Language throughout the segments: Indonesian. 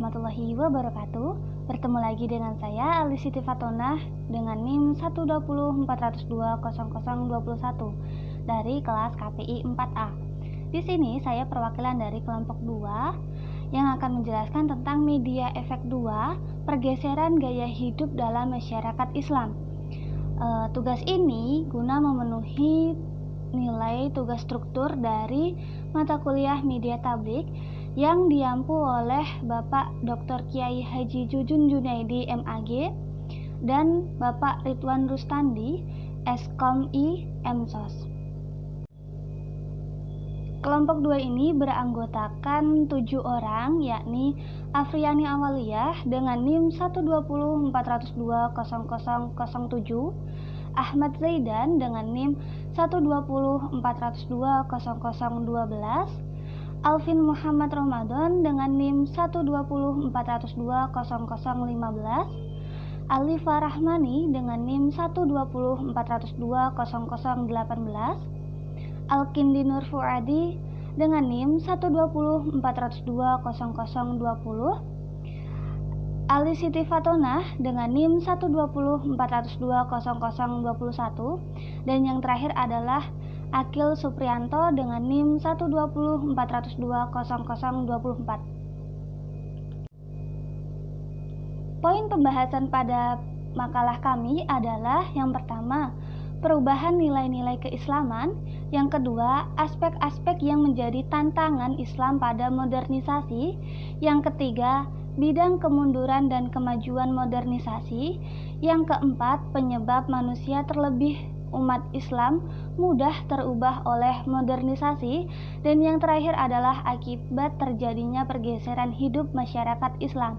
warahmatullahi wabarakatuh. Bertemu lagi dengan saya Ali Siti Fatonah dengan NIM 120420021 dari kelas KPI 4A. Di sini saya perwakilan dari kelompok 2 yang akan menjelaskan tentang media efek 2, pergeseran gaya hidup dalam masyarakat Islam. Tugas ini guna memenuhi nilai tugas struktur dari mata kuliah media tablik yang diampu oleh Bapak Dr. Kiai Haji Jujun Junaidi MAG dan Bapak Ridwan Rustandi SKOMI MSOS. Kelompok 2 ini beranggotakan 7 orang, yakni Afriani Awaliyah dengan NIM 12040020007, Ahmad Zaidan dengan NIM 12040020012, Alvin Muhammad Ramadan dengan NIM 12040020015, Alifa Rahmani dengan NIM 12040020018, Alkindi Nur Fuadi dengan NIM 12040020020, Ali Siti Fatonah dengan NIM 12040020021, dan yang terakhir adalah Akil Suprianto dengan NIM 12040020024. Poin pembahasan pada makalah kami adalah yang pertama, perubahan nilai-nilai keislaman, yang kedua, aspek-aspek yang menjadi tantangan Islam pada modernisasi, yang ketiga, bidang kemunduran dan kemajuan modernisasi, yang keempat, penyebab manusia terlebih umat Islam mudah terubah oleh modernisasi, dan yang terakhir adalah akibat terjadinya pergeseran hidup masyarakat Islam.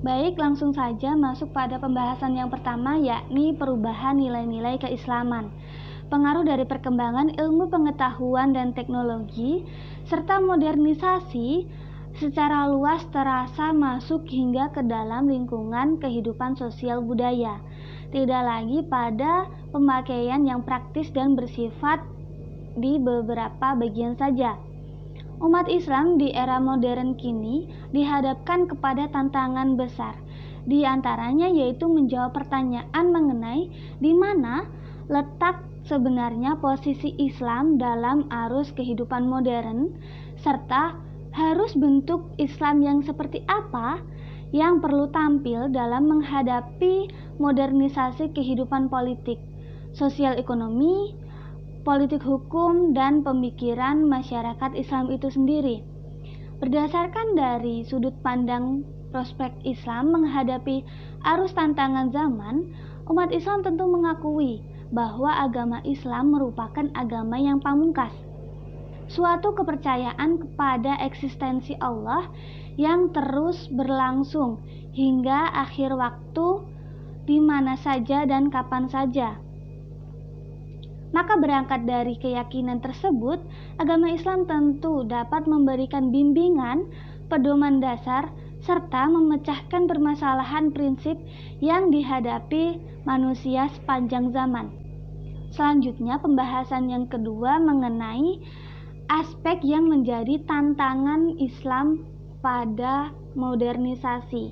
Baik, langsung saja masuk pada pembahasan yang pertama, yakni perubahan nilai-nilai keislaman. Pengaruh dari perkembangan ilmu pengetahuan dan teknologi serta modernisasi secara luas terasa masuk hingga ke dalam lingkungan kehidupan sosial budaya. Tidak lagi pada pemakaian yang praktis dan bersifat di beberapa bagian saja. Umat Islam di era modern kini dihadapkan kepada tantangan besar. Di antaranya yaitu menjawab pertanyaan mengenai di mana letak sebenarnya posisi Islam dalam arus kehidupan modern, serta harus bentuk Islam yang seperti apa yang perlu tampil dalam menghadapi modernisasi kehidupan politik, sosial ekonomi, politik hukum, dan pemikiran masyarakat Islam itu sendiri. Berdasarkan dari sudut pandang prospek Islam menghadapi arus tantangan zaman, umat Islam tentu mengakui bahwa agama Islam merupakan agama yang pamungkas, suatu kepercayaan kepada eksistensi Allah yang terus berlangsung hingga akhir waktu di mana saja dan kapan saja. Maka berangkat dari keyakinan tersebut, agama Islam tentu dapat memberikan bimbingan, pedoman dasar, serta memecahkan permasalahan prinsip yang dihadapi manusia sepanjang zaman. Selanjutnya, pembahasan yang kedua mengenai aspek yang menjadi tantangan Islam pada modernisasi.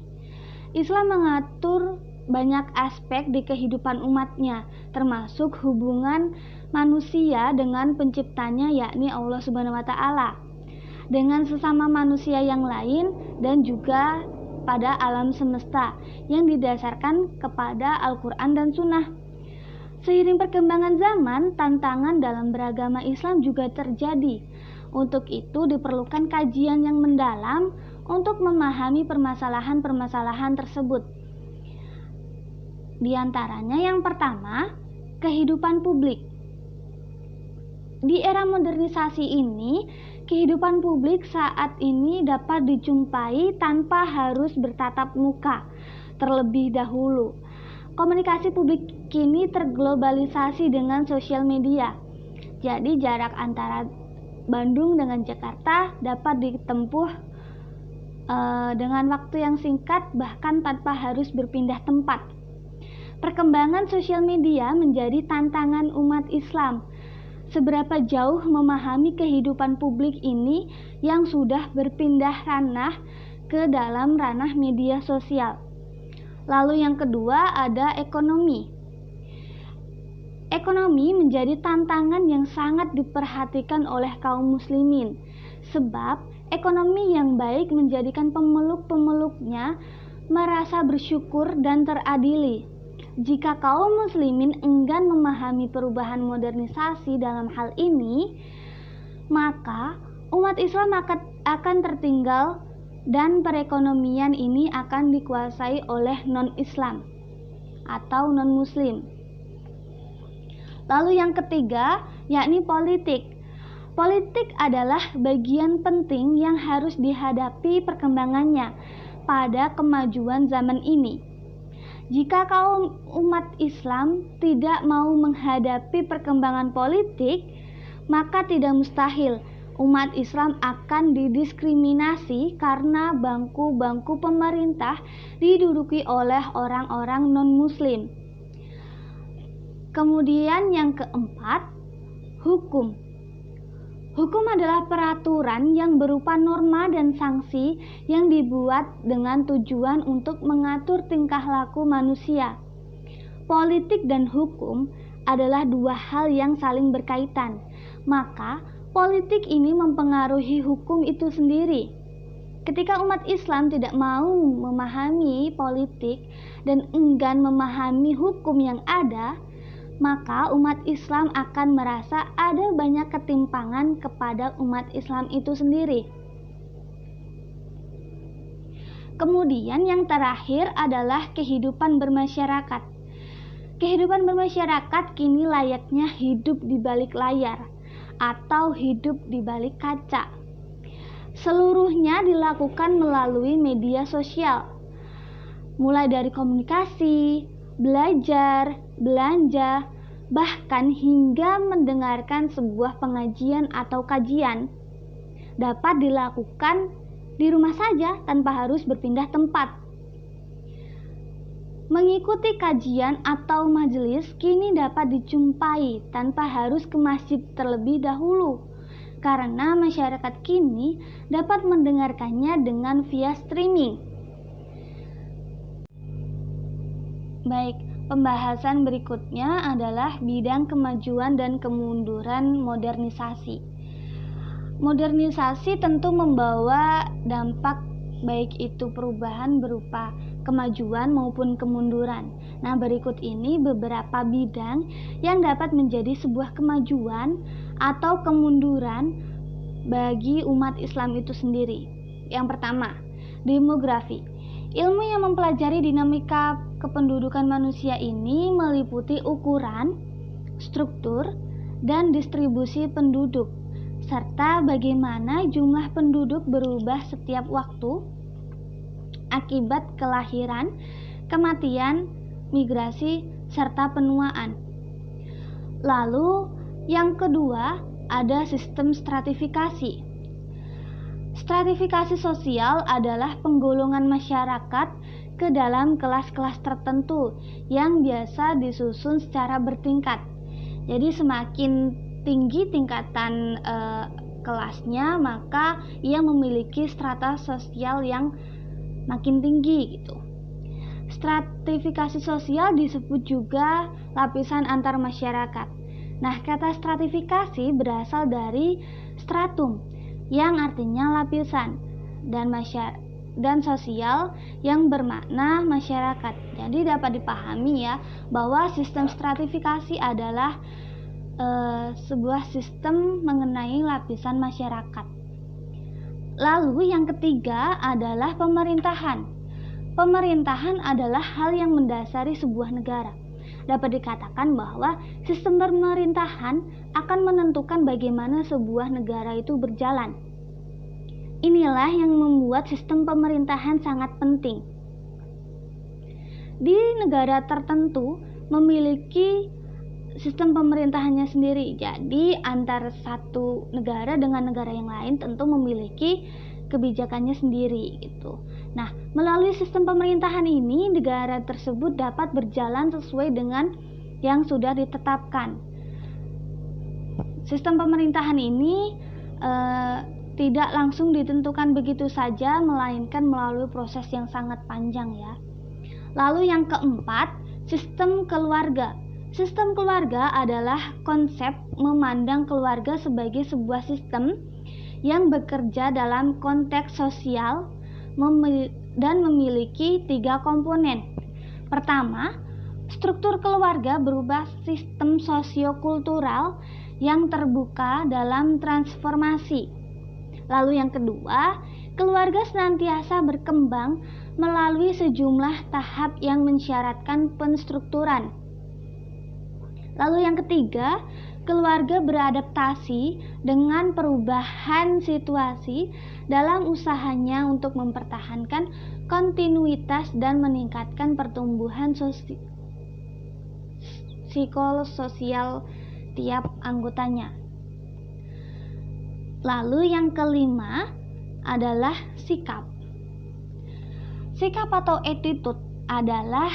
Islam mengatur banyak aspek di kehidupan umatnya, termasuk hubungan manusia dengan penciptanya, yakni Allah Subhanahu wa Ta'ala, dengan sesama manusia yang lain, dan juga pada alam semesta yang didasarkan kepada Al-Quran dan Sunnah. Seiring perkembangan zaman, tantangan dalam beragama Islam juga terjadi. Untuk itu diperlukan kajian yang mendalam untuk memahami permasalahan-permasalahan tersebut. Di antaranya yang pertama, kehidupan publik. Di era modernisasi ini, kehidupan publik saat ini dapat dijumpai tanpa harus bertatap muka terlebih dahulu. Komunikasi publik kini terglobalisasi dengan sosial media. Jadi jarak antara Bandung dengan Jakarta dapat ditempuh dengan waktu yang singkat, bahkan tanpa harus berpindah tempat. Perkembangan sosial media menjadi tantangan umat Islam seberapa jauh memahami kehidupan publik ini yang sudah berpindah ranah ke dalam ranah media sosial. Lalu yang kedua ada ekonomi. Ekonomi menjadi tantangan yang sangat diperhatikan oleh kaum muslimin, sebab ekonomi yang baik menjadikan pemeluk-pemeluknya merasa bersyukur dan teradili. Jika kaum muslimin enggan memahami perubahan modernisasi dalam hal ini, maka umat Islam akan tertinggal dan perekonomian ini akan dikuasai oleh non-Islam atau non-Muslim. Lalu yang ketiga, yakni politik. Politik adalah bagian penting yang harus dihadapi perkembangannya pada kemajuan zaman ini. Jika kaum umat Islam tidak mau menghadapi perkembangan politik, maka tidak mustahil umat Islam akan didiskriminasi karena bangku-bangku pemerintah diduduki oleh orang-orang non-Muslim. Kemudian yang keempat, hukum. Hukum adalah peraturan yang berupa norma dan sanksi yang dibuat dengan tujuan untuk mengatur tingkah laku manusia. Politik dan hukum adalah dua hal yang saling berkaitan, maka politik ini mempengaruhi hukum itu sendiri. Ketika umat Islam tidak mau memahami politik dan enggan memahami hukum yang ada, maka umat Islam akan merasa ada banyak ketimpangan kepada umat Islam itu sendiri. Kemudian yang terakhir adalah kehidupan bermasyarakat. Kehidupan bermasyarakat kini layaknya hidup di balik layar atau hidup di balik kaca. Seluruhnya dilakukan melalui media sosial, mulai dari komunikasi, belajar, belanja, bahkan hingga mendengarkan sebuah pengajian atau kajian dapat dilakukan di rumah saja tanpa harus berpindah tempat. Mengikuti kajian atau majelis kini dapat dijumpai tanpa harus ke masjid terlebih dahulu, karena masyarakat kini dapat mendengarkannya dengan via streaming. Baik, pembahasan berikutnya adalah bidang kemajuan dan kemunduran modernisasi. Modernisasi tentu membawa dampak baik itu perubahan berupa kemajuan maupun kemunduran. Nah, berikut ini beberapa bidang yang dapat menjadi sebuah kemajuan atau kemunduran bagi umat Islam itu sendiri. Yang pertama, demografi. Ilmu yang mempelajari dinamika kependudukan manusia ini meliputi ukuran, struktur, dan distribusi penduduk, serta bagaimana jumlah penduduk berubah setiap waktu akibat kelahiran, kematian, migrasi, serta penuaan. Lalu, yang kedua ada sistem stratifikasi. Stratifikasi sosial adalah penggolongan masyarakat ke dalam kelas-kelas tertentu yang biasa disusun secara bertingkat. Jadi semakin tinggi tingkatan kelasnya, maka ia memiliki strata sosial yang makin tinggi gitu. Stratifikasi sosial disebut juga lapisan antar masyarakat. Nah, kata stratifikasi berasal dari stratum yang artinya lapisan dan sosial yang bermakna masyarakat. Jadi dapat dipahami ya bahwa sistem stratifikasi adalah sebuah sistem mengenai lapisan masyarakat. Lalu yang ketiga adalah pemerintahan. Pemerintahan adalah hal yang mendasari sebuah negara. Dapat dikatakan bahwa sistem pemerintahan akan menentukan bagaimana sebuah negara itu berjalan. Inilah yang membuat sistem pemerintahan sangat penting. Di negara tertentu memiliki sistem pemerintahannya sendiri. Jadi antara satu negara dengan negara yang lain tentu memiliki kebijakannya sendiri gitu. Nah, melalui sistem pemerintahan ini negara tersebut dapat berjalan sesuai dengan yang sudah ditetapkan. sistem pemerintahan ini tidak langsung ditentukan begitu saja, melainkan melalui proses yang sangat panjang ya. Lalu yang keempat, sistem keluarga. Sistem keluarga adalah konsep memandang keluarga sebagai sebuah sistem yang bekerja dalam konteks sosial dan memiliki 3 komponen. Pertama, struktur keluarga berubah sistem sosiokultural yang terbuka dalam transformasi. Lalu yang kedua, keluarga senantiasa berkembang melalui sejumlah tahap yang mensyaratkan penstrukturan. Lalu yang ketiga, keluarga beradaptasi dengan perubahan situasi dalam usahanya untuk mempertahankan kontinuitas dan meningkatkan pertumbuhan psikososial tiap anggotanya. Lalu yang kelima adalah sikap. Sikap atau attitude adalah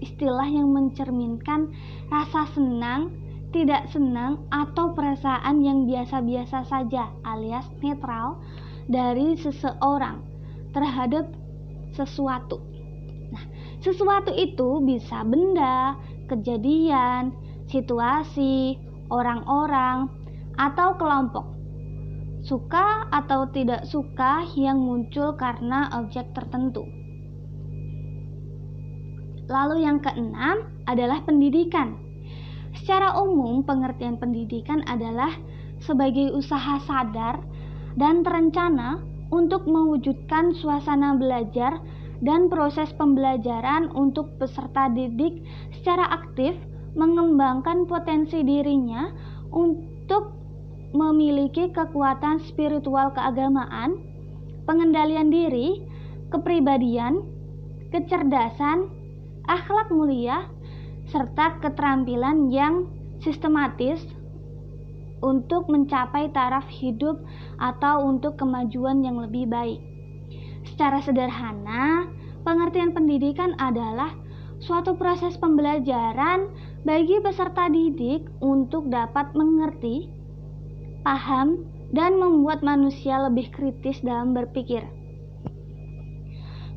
istilah yang mencerminkan rasa senang, tidak senang, atau perasaan yang biasa-biasa saja alias netral dari seseorang terhadap sesuatu. Nah, sesuatu itu bisa benda, kejadian, situasi, orang-orang, atau kelompok. Suka atau tidak suka yang muncul karena objek tertentu. Lalu yang keenam adalah pendidikan. Secara umum, pengertian pendidikan adalah sebagai usaha sadar dan terencana untuk mewujudkan suasana belajar dan proses pembelajaran untuk peserta didik secara aktif mengembangkan potensi dirinya untuk memiliki kekuatan spiritual keagamaan, pengendalian diri, kepribadian, kecerdasan, akhlak mulia, serta keterampilan yang sistematis untuk mencapai taraf hidup atau untuk kemajuan yang lebih baik. Secara sederhana, pengertian pendidikan adalah suatu proses pembelajaran bagi peserta didik untuk dapat mengerti, paham, dan membuat manusia lebih kritis dalam berpikir.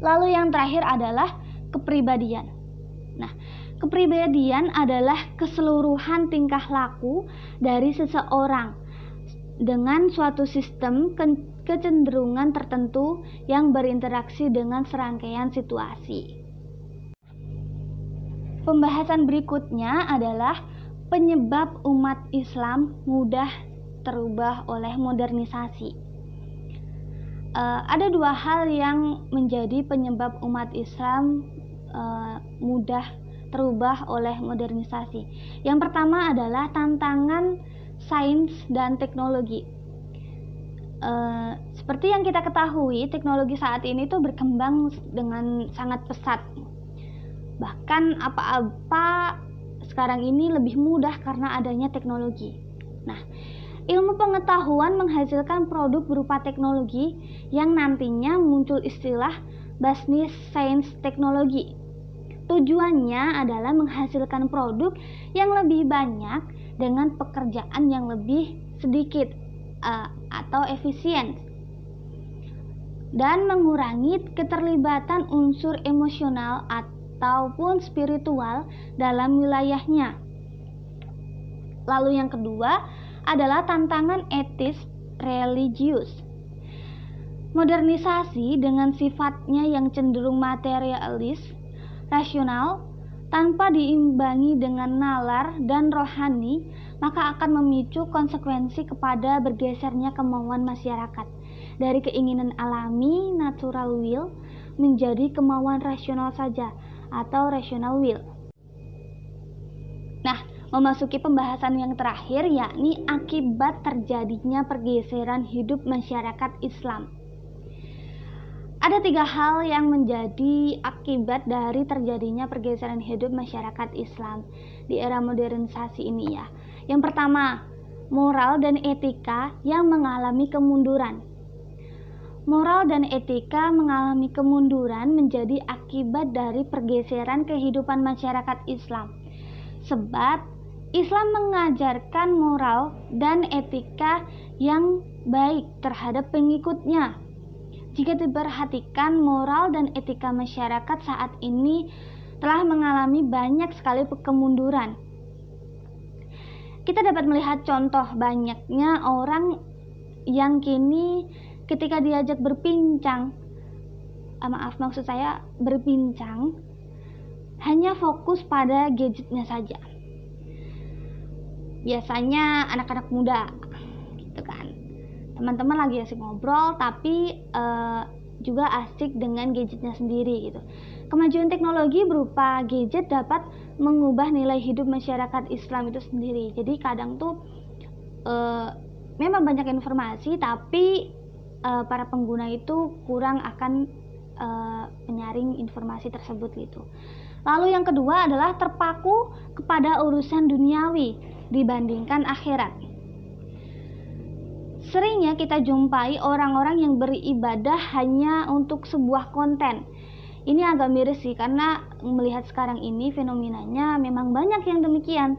Lalu yang terakhir adalah kepribadian. Nah, kepribadian adalah keseluruhan tingkah laku dari seseorang dengan suatu sistem kecenderungan tertentu yang berinteraksi dengan serangkaian situasi. Pembahasan berikutnya adalah penyebab umat Islam mudah terubah oleh modernisasi. Ada 2 hal yang menjadi penyebab umat Islam mudah terubah oleh modernisasi. Yang pertama adalah tantangan sains dan teknologi. Seperti yang kita ketahui, teknologi saat ini tuh berkembang dengan sangat pesat. Bahkan apa-apa sekarang ini lebih mudah karena adanya teknologi. Nah, ilmu pengetahuan menghasilkan produk berupa teknologi yang nantinya muncul istilah bisnis sains teknologi. Tujuannya adalah menghasilkan produk yang lebih banyak dengan pekerjaan yang lebih sedikit atau efisien, dan mengurangi keterlibatan unsur emosional ataupun spiritual dalam wilayahnya. Lalu yang kedua adalah tantangan etis religius. Modernisasi dengan sifatnya yang cenderung materialis, rasional, tanpa diimbangi dengan nalar dan rohani, maka akan memicu konsekuensi kepada bergesernya kemauan masyarakat dari keinginan alami natural will menjadi kemauan rasional saja atau rational will. Nah, memasuki pembahasan yang terakhir, yakni akibat terjadinya pergeseran hidup masyarakat Islam. Ada 3 hal yang menjadi akibat dari terjadinya pergeseran hidup masyarakat Islam di era modernisasi ini ya. Yang pertama, moral dan etika yang mengalami kemunduran. Moral dan etika mengalami kemunduran menjadi akibat dari pergeseran kehidupan masyarakat Islam. Sebab Islam mengajarkan moral dan etika yang baik terhadap pengikutnya. Jika diperhatikan, moral dan etika masyarakat saat ini telah mengalami banyak sekali kemunduran. Kita dapat melihat contoh banyaknya orang yang kini ketika diajak berbincang, hanya fokus pada gadgetnya saja. Biasanya anak-anak muda gitu kan, teman-teman lagi asik ngobrol tapi juga asik dengan gadgetnya sendiri gitu. Kemajuan teknologi berupa gadget dapat mengubah nilai hidup masyarakat Islam itu sendiri. Jadi kadang tuh memang banyak informasi tapi para pengguna itu kurang akan menyaring informasi tersebut gitu. Lalu yang kedua adalah terpaku kepada urusan duniawi dibandingkan akhirat. Seringnya kita jumpai orang-orang yang beribadah hanya untuk sebuah konten. Ini agak miris sih, karena melihat sekarang ini fenomenanya memang banyak yang demikian.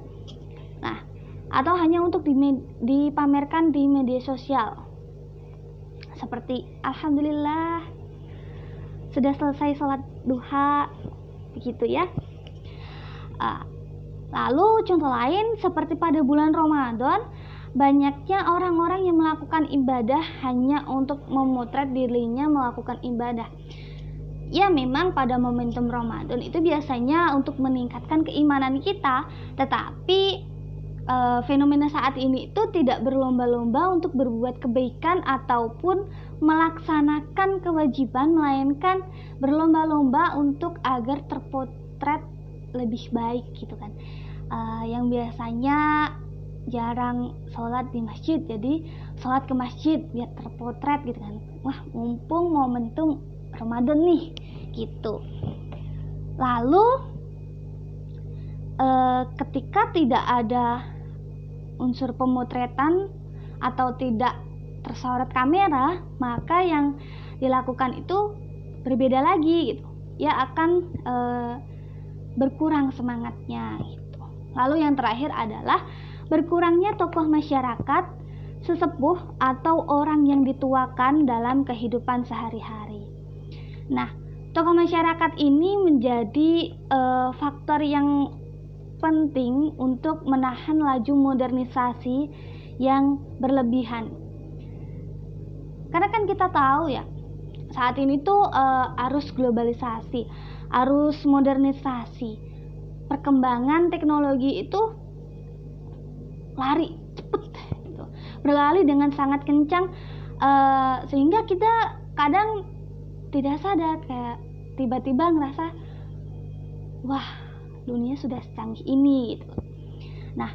Nah, atau hanya untuk dipamerkan di media sosial. Seperti alhamdulillah sudah selesai sholat duha, begitu ya. Lalu contoh lain seperti pada bulan Ramadan, banyaknya orang-orang yang melakukan ibadah hanya untuk memotret dirinya melakukan ibadah. Ya memang pada momentum Ramadan itu biasanya untuk meningkatkan keimanan kita, tetapi fenomena saat ini itu tidak berlomba-lomba untuk berbuat kebaikan ataupun melaksanakan kewajiban, melainkan berlomba-lomba untuk agar terpotret lebih baik gitu kan. Yang biasanya jarang sholat di masjid, jadi sholat ke masjid biar terpotret gitu kan. Wah, mumpung momentum Ramadan nih gitu. Lalu ketika tidak ada unsur pemotretan atau tidak tersorot kamera, maka yang dilakukan itu berbeda lagi gitu. Ya akan berkurang semangatnya gitu. Lalu yang terakhir adalah berkurangnya tokoh masyarakat, sesepuh atau orang yang dituakan dalam kehidupan sehari-hari. Nah, tokoh masyarakat ini menjadi faktor yang penting untuk menahan laju modernisasi yang berlebihan. Karena kan kita tahu ya, saat ini tuh arus globalisasi, arus modernisasi, perkembangan teknologi itu lari cepet gitu, berlari dengan sangat kencang, sehingga kita kadang tidak sadar kayak tiba-tiba ngerasa wah, dunia sudah secanggih ini gitu. Nah,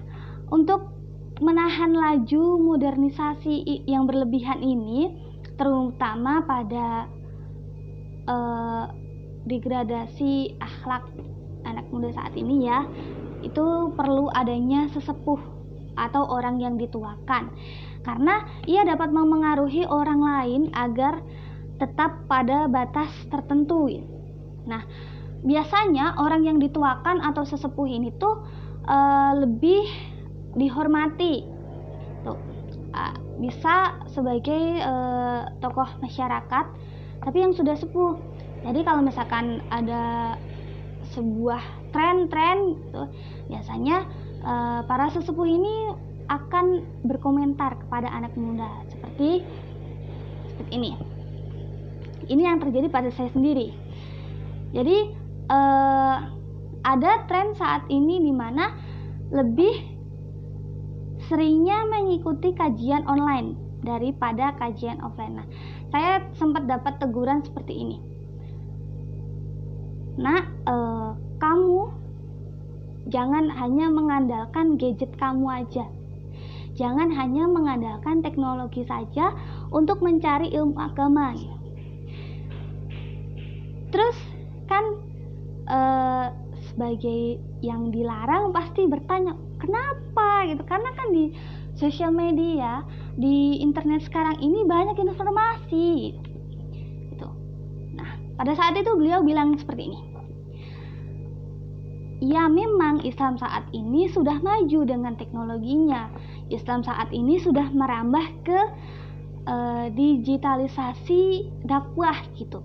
untuk menahan laju modernisasi yang berlebihan ini, terutama pada degradasi akhlak anak muda saat ini ya, itu perlu adanya sesepuh atau orang yang dituakan, karena ia dapat memengaruhi orang lain agar tetap pada batas tertentu. Nah, biasanya orang yang dituakan atau sesepuh ini tuh lebih dihormati tuh, bisa sebagai tokoh masyarakat tapi yang sudah sepuh. Jadi kalau misalkan ada sebuah tren gitu, biasanya para sesepuh ini akan berkomentar kepada anak muda seperti ini. Ini yang terjadi pada saya sendiri. Jadi ada tren saat ini di mana lebih seringnya mengikuti kajian online daripada kajian offline. Nah, saya sempat dapat teguran seperti ini. Nah, kamu jangan hanya mengandalkan gadget kamu aja. Jangan hanya mengandalkan teknologi saja untuk mencari ilmu agama. Terus kan sebagai yang dilarang pasti bertanya kenapa gitu, karena kan di sosial media, di internet sekarang ini banyak informasi gitu. Nah, pada saat itu beliau bilang seperti ini, Ya memang Islam saat ini sudah maju dengan teknologinya. Islam saat ini sudah merambah ke digitalisasi dakwah gitu.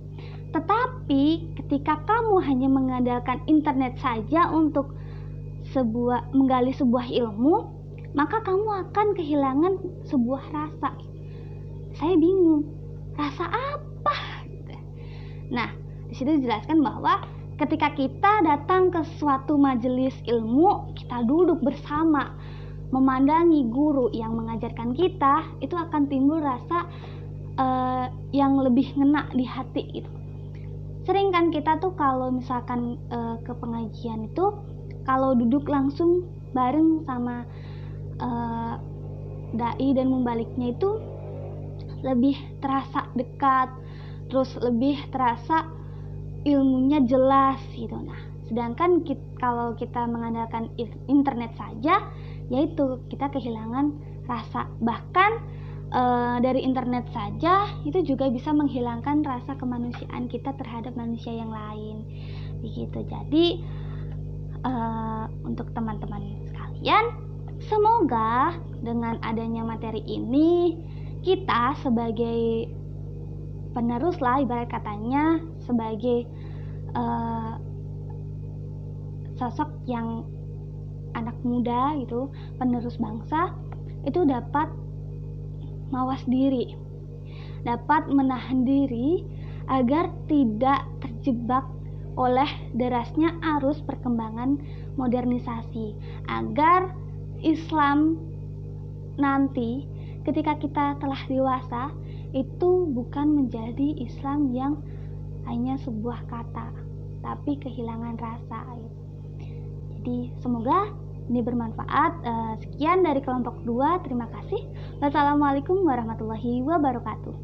Tetapi ketika kamu hanya mengandalkan internet saja untuk menggali sebuah ilmu, maka kamu akan kehilangan sebuah rasa. Saya bingung, rasa apa? Nah, di situ dijelaskan bahwa ketika kita datang ke suatu majelis ilmu, kita duduk bersama, memandangi guru yang mengajarkan kita, itu akan timbul rasa yang lebih ngena di hati gitu. Sering kan kita tuh kalau misalkan ke pengajian itu, kalau duduk langsung bareng sama dai dan membaliknya itu lebih terasa dekat, terus lebih terasa ilmunya jelas gitu. Nah, sedangkan kalau kita mengandalkan internet saja, yaitu kita kehilangan rasa. Bahkan dari internet saja itu juga bisa menghilangkan rasa kemanusiaan kita terhadap manusia yang lain. Begitu. Jadi untuk teman-teman sekalian, semoga dengan adanya materi ini kita sebagai penerus lah, ibarat katanya sebagai sosok yang anak muda gitu, penerus bangsa, itu dapat mawas diri, dapat menahan diri agar tidak terjebak oleh derasnya arus perkembangan modernisasi, agar Islam nanti ketika kita telah dewasa itu bukan menjadi Islam yang hanya sebuah kata, tapi kehilangan rasa. Jadi semoga ini bermanfaat. Sekian dari kelompok 2. Terima kasih. Wassalamualaikum warahmatullahi wabarakatuh.